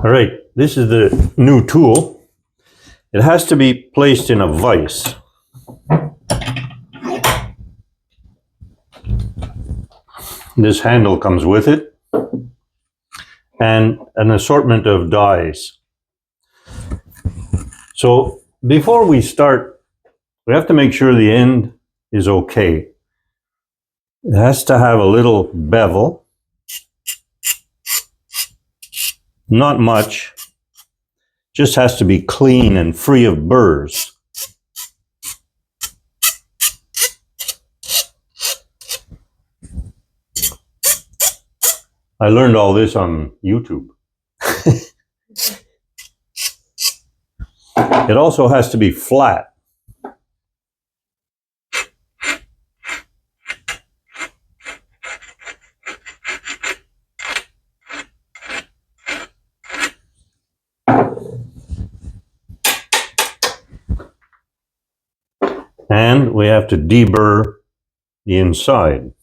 All right, this is the new tool. It has to be placed in a vise. This handle comes with it, and an assortment of dies. So before we start, we have to make sure the end is okay. It has to have a little bevel, not much, just has to be clean and free of burrs. I learned all this on YouTube. It also has to be flat. And we have to deburr the inside.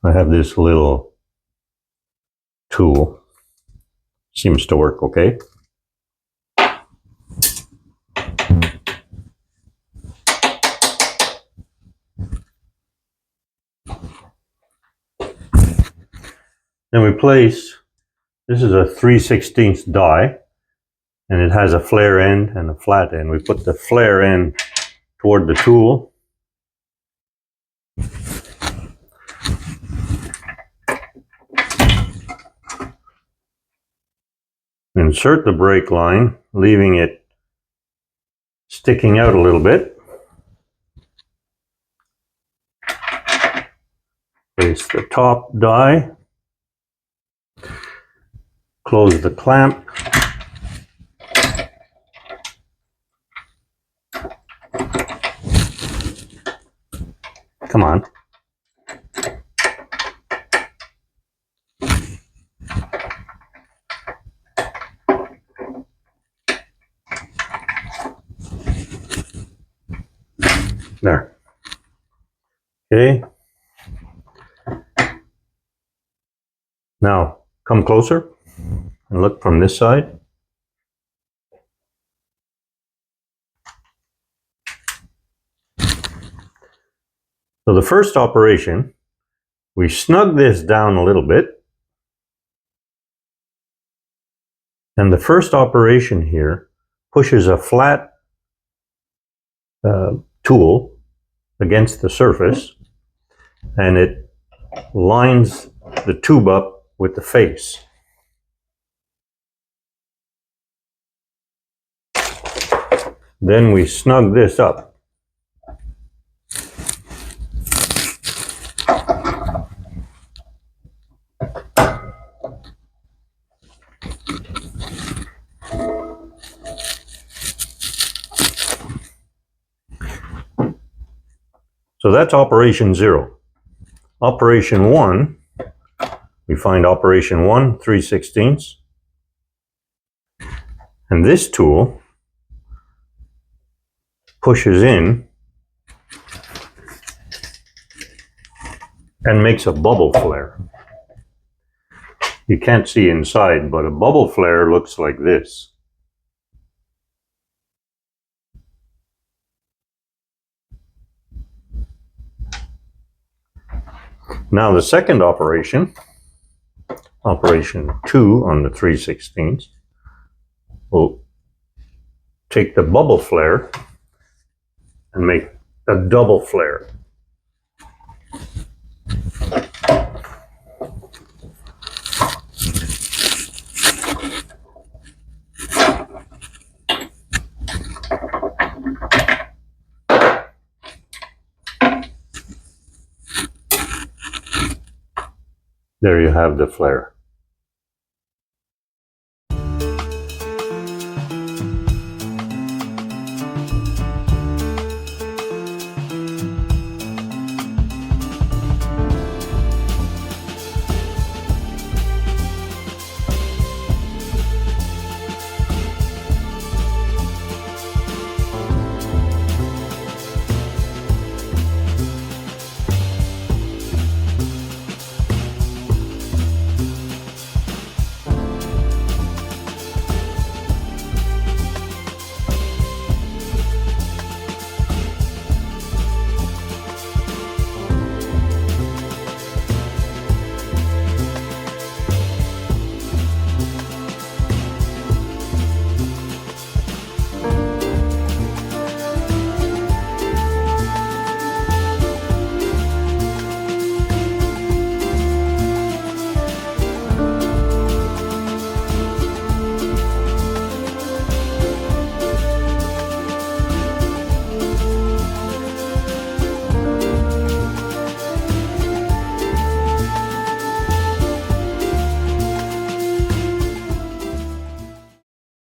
I have this little tool. Seems to work okay. Then we place, this is a 3/16 die, and it has a flare end and a flat end. We put the flare end toward the tool. Insert the brake line, leaving it sticking out a little bit. Place the top die. Close the clamp. Come on. There. Okay. Now, come closer and look from this side. So the first operation, we snug this down a little bit. And the first operation here pushes a flat tool against the surface, and it lines the tube up with the face. Then we snug this up. So that's operation 0. Operation 1, we find operation 1, 3/16. And this tool pushes in and makes a bubble flare. You can't see inside, but a bubble flare looks like this. Now the second operation, operation 2 on the 3/16, we'll take the bubble flare and make a double flare. There you have the flare.